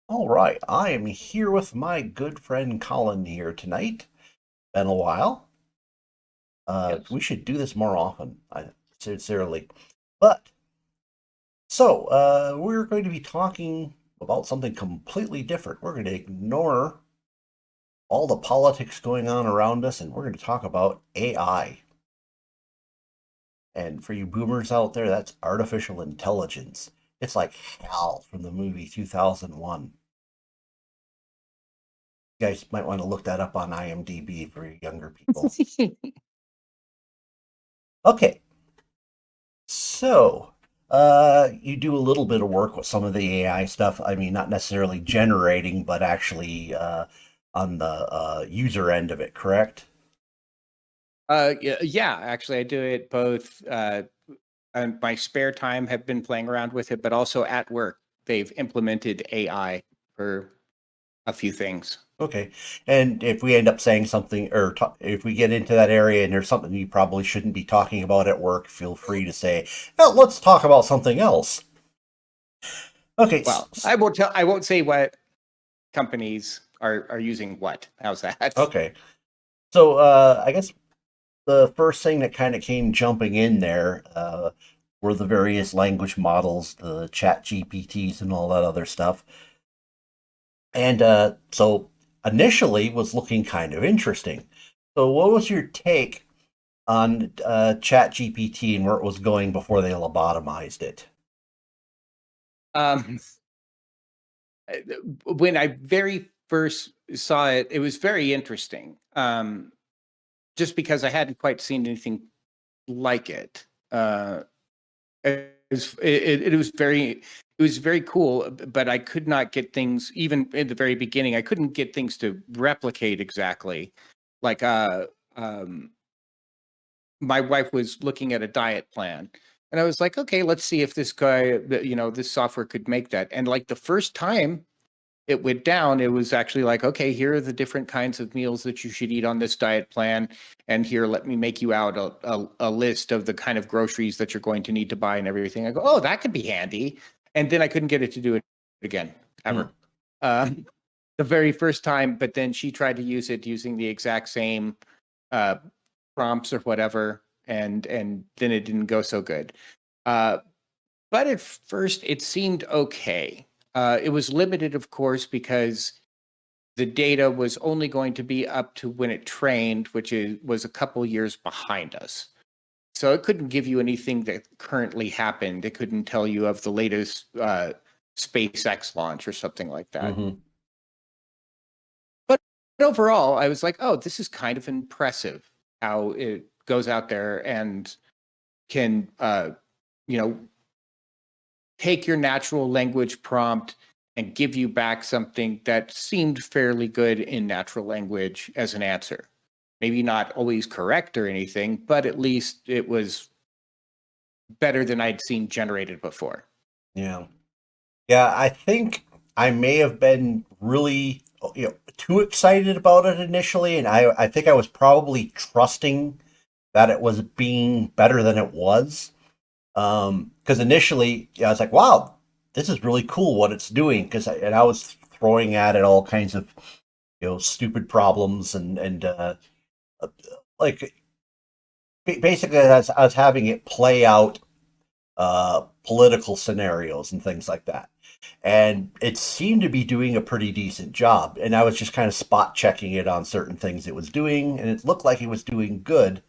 All right, I am here with my good friend Colin here tonight. Been a while. Yes. We should do this more often, sincerely. But we're going to be talking about something completely different. We're going to ignore all the politics going on around us, and we're going to talk about AI. And for you boomers out there, that's artificial intelligence. It's like HAL from the movie 2001. You guys might want to look that up on IMDb for younger people. Okay, So, you do a little bit of work with some of the AI stuff. I mean, not necessarily generating, but actually on the user end of it, correct? Yeah, actually, I do it both. And my spare time have been playing around with it, but also at work, they've implemented AI for a few things. Okay. And if we end up saying something, or if we get into that area and there's something you probably shouldn't be talking about at work, feel free to say, "Well, let's talk about something else." Okay. Well, I won't tell. I won't say what companies are using what. How's that? Okay. So, I guess the first thing that kind of came jumping in there were the various language models, the chat GPTs and all that other stuff. And so initially was looking kind of interesting. So what was your take on chat GPT and where it was going before they lobotomized it? Um, when I very first saw it, it was very interesting. Just because I hadn't quite seen anything like it. It was very cool, but I could not get things even in the very beginning. I couldn't get things to replicate exactly. Like um my wife was looking at a diet plan, and I was like, okay, let's see if this this software could make that. And like the first time it went down, it was actually like, okay, here are the different kinds of meals that you should eat on this diet plan. And here, let me make you out a list of the kind of groceries that you're going to need to buy and everything. I go, oh, that could be handy. And then I couldn't get it to do it again, Hmm. ever. Um, the very first time, but then she tried to use it using the exact same uh, prompts or whatever, and then it didn't go so good. Uh, but at first, it seemed okay. It was limited, of course, because the data was only going to be up to when it trained, was a couple years behind us. So it couldn't give you anything that currently happened. It couldn't tell you of the latest SpaceX launch or something like that. Hmm. But overall, I was like, oh, this is kind of impressive how it goes out there and can, you know, take your natural language prompt and give you back something that seemed fairly good in natural language as an answer. Maybe not always correct or anything, but at least it was better than I'd seen generated before. Yeah. Yeah, I think I may have been really, too excited about it initially, and I think I was probably trusting that it was being better than it was. Because initially, yeah, I was like, "Wow, this is really cool what it's doing." And I was throwing at it all kinds of, stupid problems and uh, like basically, I was having it play out political scenarios and things like that. And it seemed to be doing a pretty decent job. And I was just kind of spot checking it on certain things it was doing, and it looked like it was doing good.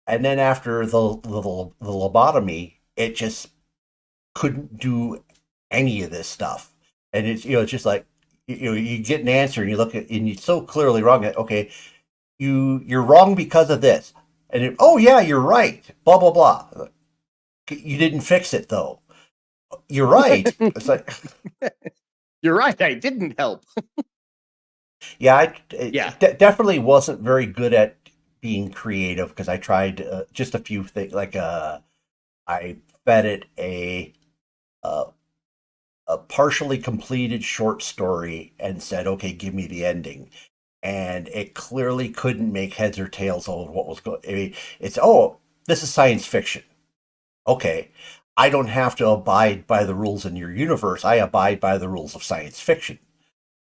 And then after the lobotomy, it just couldn't do any of this stuff. And it's just like you get an answer and you look at and you're so clearly wrong that okay, you're wrong because of this. And oh yeah, you're right. Blah blah blah. You didn't fix it though. You're right. It's like You're right, I didn't help. yeah, Yeah. definitely wasn't very good at being creative because I tried just a few things like I fed it uh, a partially completed short story and said, "Okay, give me the ending." And it clearly couldn't make heads or tails of what was going. I mean, it's oh, this is science fiction. Okay, I don't have to abide by the rules in your universe. I abide by the rules of science fiction.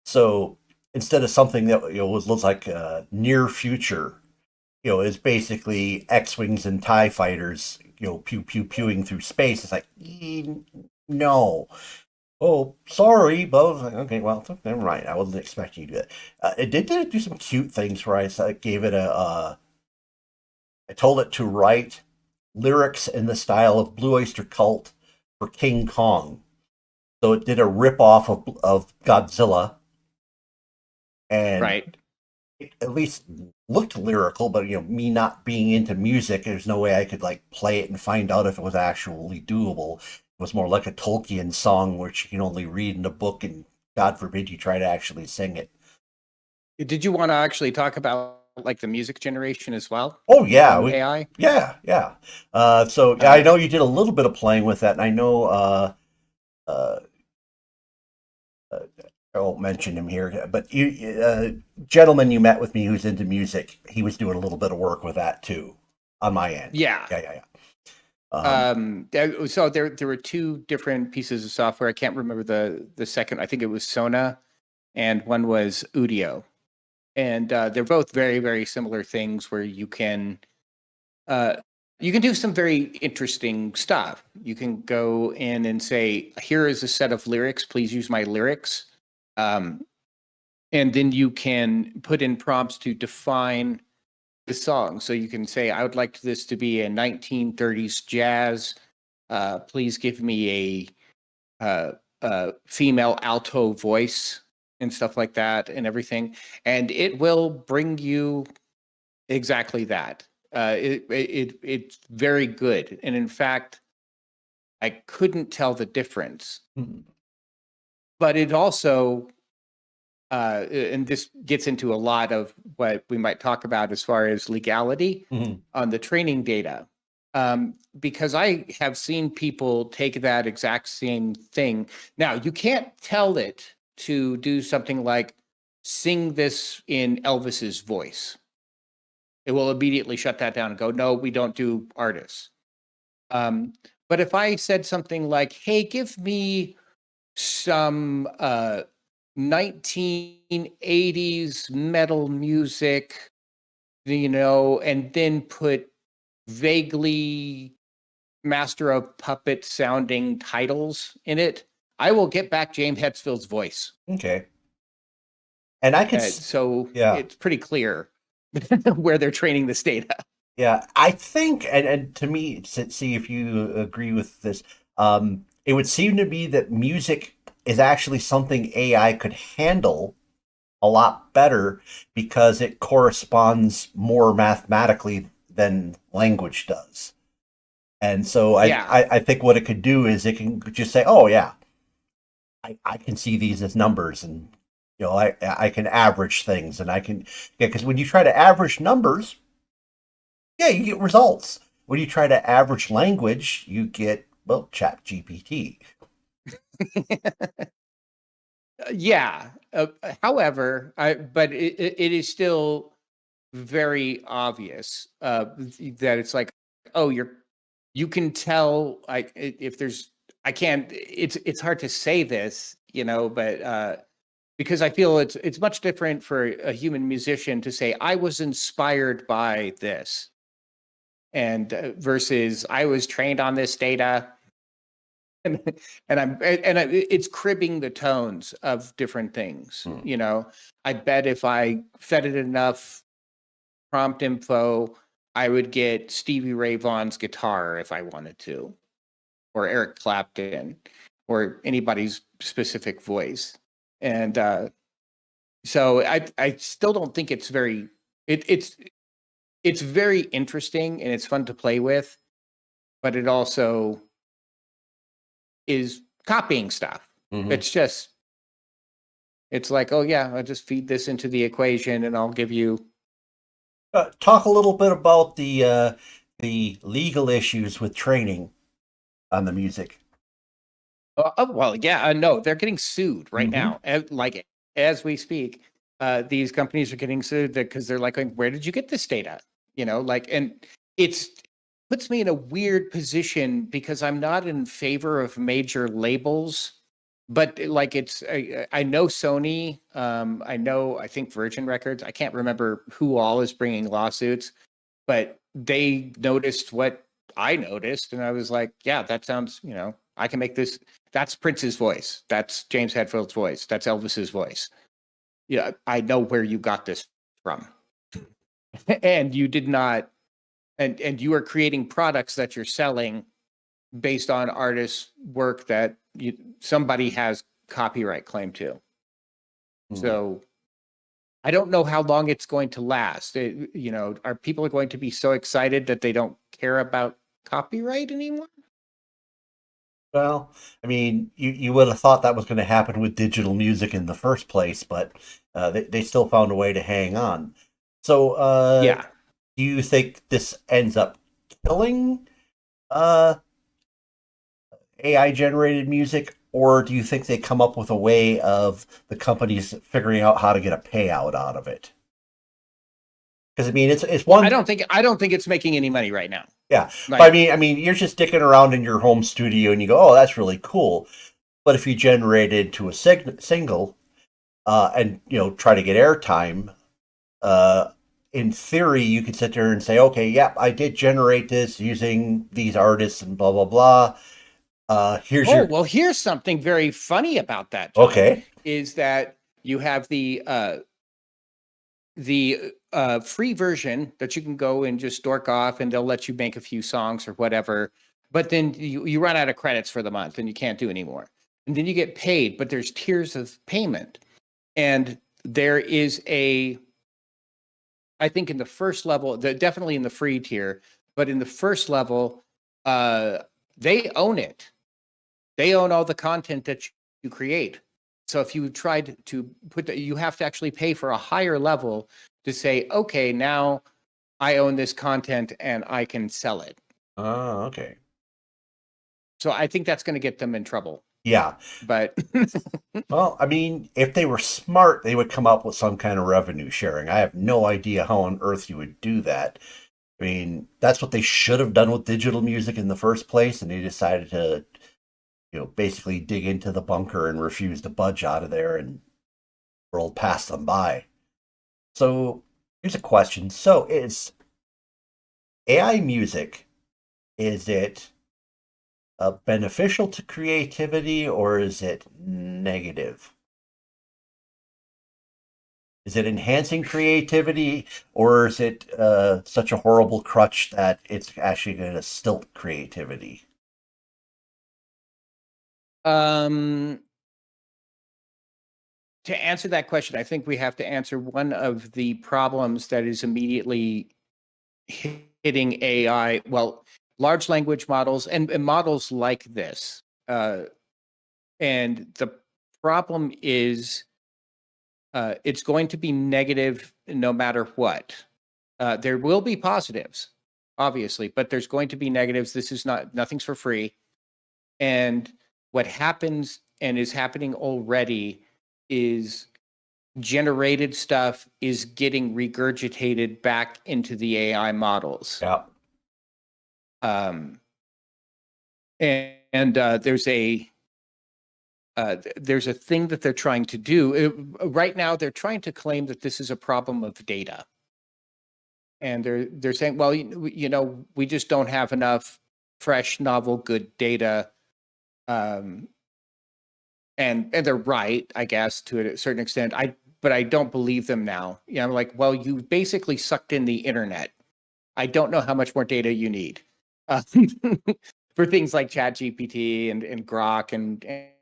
So instead of something that looks like a near future, is basically X-wings and Tie fighters, pew pew pewing through space. It's like, no. Oh, sorry, but I was like, okay, well, never mind. I wasn't expecting you to do it. It did do some cute things where gave it I told it to write lyrics in the style of Blue Oyster Cult for King Kong. So it did a rip off of Godzilla, and Right. it at least looked lyrical. But me not being into music, there's no way I could like play it and find out if it was actually doable. It was more like a Tolkien song, which you can only read in a book, and God forbid you try to actually sing it. Did you want to actually talk about like the music generation as well Oh yeah, from AI? yeah. So yeah, I Uh, know you did a little bit of playing with that, and I know uh, uh, I won't mention him here, but gentleman you met with me who's into music, he was doing a little bit of work with that too, on my end. yeah. Yeah. So there were two different pieces of software. I can't remember the second. I think it was Sona, and one was Udio, and they're both very very similar things where uh, you can do some very interesting stuff. You can go in and say, "Here is a set of lyrics. Please use my lyrics," um, and then you can put in prompts to define the song. So you can say, "I would like this to be a 1930s jazz. Please give me a female alto voice and stuff like that, and everything," and it will bring you exactly that. It's very good, and in fact, I couldn't tell the difference. Mhm. But it also, and this gets into a lot of what we might talk about as far as legality Mhm. on the training data. Because I have seen people take that exact same thing. Now, you can't tell it to do something like sing this in Elvis's voice. It will immediately shut that down and go, no, we don't do artists. Um, but if I said something like, hey, give me some 1980s metal music, and then put vaguely Master of Puppet sounding titles in it, I will get back James Hetfield's voice. Okay, and I could, So yeah, it's pretty clear where they're training this data. yeah. I think, and to me, see if you agree with this. It would seem to be that music is actually something AI could handle a lot better because it corresponds more mathematically than language does. And so Yeah. I think what it could do is it can just say, oh, yeah, I can see these as numbers, and I can average things, and I can, yeah, because when you try to average numbers, yeah, you get results. When you try to average language, you get, well, chat GPT. Yeah. However, but it is still very obvious that it's like, oh, you can tell like if there's I can't it's hard to say this, but because I feel it's much different for a human musician to say I was inspired by this and versus I was trained on this data and it's cribbing the tones of different things. Hmm. I bet if I fed it enough prompt info, I would get Stevie Ray Vaughan's guitar if I wanted to, or Eric Clapton, or anybody's specific voice. And so I still don't think it's very it's very interesting and it's fun to play with, but it also is copying stuff. Hmm. It's just it's like, oh yeah, I'll just feed this into the equation and I'll give you. Talk a little bit about the legal issues with training on the music. Well, yeah, no, they're getting sued right Hmm. now. Like as we speak, these companies are getting sued because they're like, where did you get this data? Like, and it's puts me in a weird position because I'm not in favor of major labels, but like I know Sony, I think Virgin Records, I can't remember who all is bringing lawsuits, but they noticed what I noticed, and I was like, yeah, that sounds, I can make this. That's Prince's voice. That's James Hetfield's voice. That's Elvis's voice. Yeah, I know where you got this from, and you did not, and you are creating products that you're selling based on artists' work that somebody has copyright claim to. Hmm. So I don't know how long it's going to last. Are people going to be so excited that they don't care about copyright anymore? Well, I mean, you would have thought that was going to happen with digital music in the first place, but they still found a way to hang on. So, Yeah. do you think this ends up killing uh, AI generated music, or do you think they come up with a way of the companies figuring out how to get a payout out of it? Because I mean, it's Well, one, I don't think it's making any money right now. yeah. But Like, I mean, you're just dicking around in your home studio, and you go, "Oh, that's really cool." But if you generate it to a single, and try to get airtime, uh, in theory, you could sit there and say, "Okay, yeah, I did generate this using these artists and blah blah blah." Here's oh, your well, here's something very funny about that, John, okay. is that you have the free version that you can go and just dork off and they'll let you make a few songs or whatever, but then you run out of credits for the month and you can't do anymore, and then you get paid, but there's tiers of payment, and there is I think in the first level, definitely in the free tier, but in the first level, uh they own it. They own all the content that you create. So if you tried to you have to actually pay for a higher level to say, okay, now I own this content and I can sell it. Oh, okay. So I think that's going to get them in trouble. Yeah. But Well, I mean, if they were smart, they would come up with some kind of revenue sharing. I have no idea how on earth you would do that. I mean, that's what they should have done with digital music in the first place, and they decided to, basically dig into the bunker and refuse to budge out of there and roll past them by. So here's a question. So is AI music, is it beneficial to creativity or is it negative? Is it enhancing creativity or is it such a horrible crutch that it's actually going to stilt creativity? um, to answer that question, I think we have to answer one of the problems that is immediately hitting AI. Well, large language models and models like this. And the problem is it's going to be negative no matter what. There will be positives, obviously, but there's going to be negatives. This is nothing's for free. And what happens and is happening already is generated stuff is getting regurgitated back into the AI models. Yeah. Um, and there's a thing that they're trying to do right now. They're trying to claim that this is a problem of data, and they're saying, well, we just don't have enough fresh, novel, good data. Um, and they're right, I guess, to a certain extent. But I don't believe them now. I'm like, well, you basically sucked in the internet. I don't know how much more data you need uh, for things like ChatGPT and Grok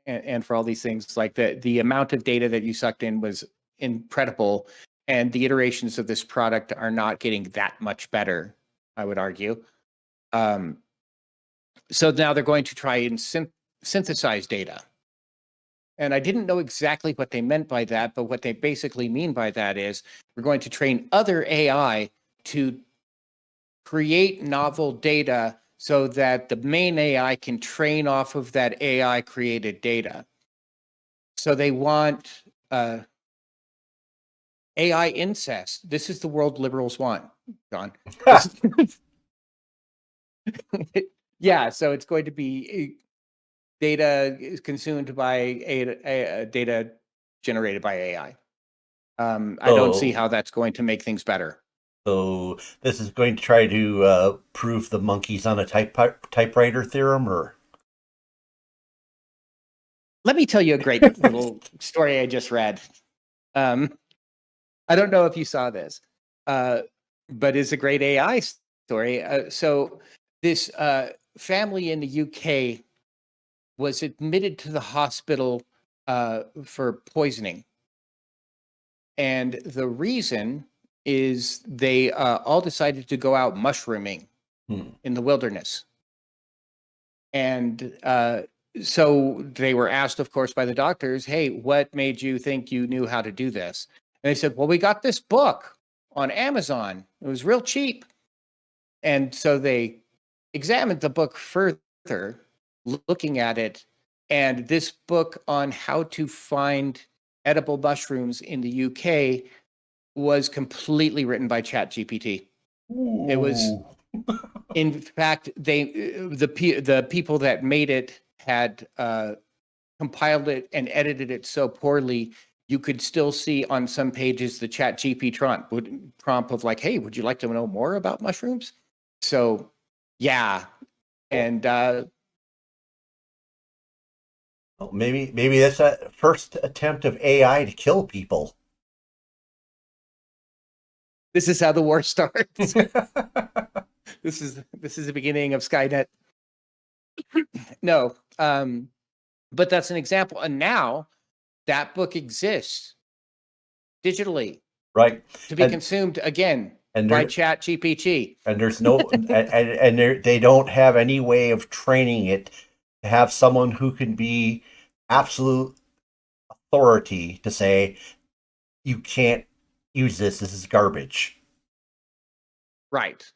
and for all these things. Like the amount of data that you sucked in was incredible, and the iterations of this product are not getting that much better, I would argue. Um, so now they're going to try and synthesize data. And I didn't know exactly what they meant by that, but what they basically mean by that is we're going to train other AI to create novel data so that the main AI can train off of that AI created data. So they want AI incest. This is the world liberals want, John. This Yeah, so it's going to be data is consumed by data generated by AI. I don't see So, how that's going to make things better. so this is going to try to prove the monkeys on a typewriter theorem, or Let me tell you a great little story I just read. Um, I don't know if you saw this, uh, but it's a great AI story. So this family in the UK was admitted to the hospital for poisoning, and the reason is they all decided to go out mushrooming hmm. in the wilderness. And so they were asked, of course, by the doctors, hey, what made you think you knew how to do this? And they said, well, we got this book on Amazon. It was real cheap. And so they examined the book further, looking at it. And this book on how to find edible mushrooms in the UK was completely written by ChatGPT. It was, Ooh. in fact, the people that made it had compiled it and edited it so poorly you could still see on some pages the ChatGPT prompt of like, "Hey, would you like to know more about mushrooms?" So, yeah, Oh, and oh, maybe that's a first attempt of AI to kill people. this is how the war starts. This is the beginning of Skynet. No, but that's an example, and now that book exists digitally Right, to be and consumed again and by there Chat GPT. and there's no and they don't have any way of training it to have someone who can be absolute authority to say you can't use this. This is garbage. Right.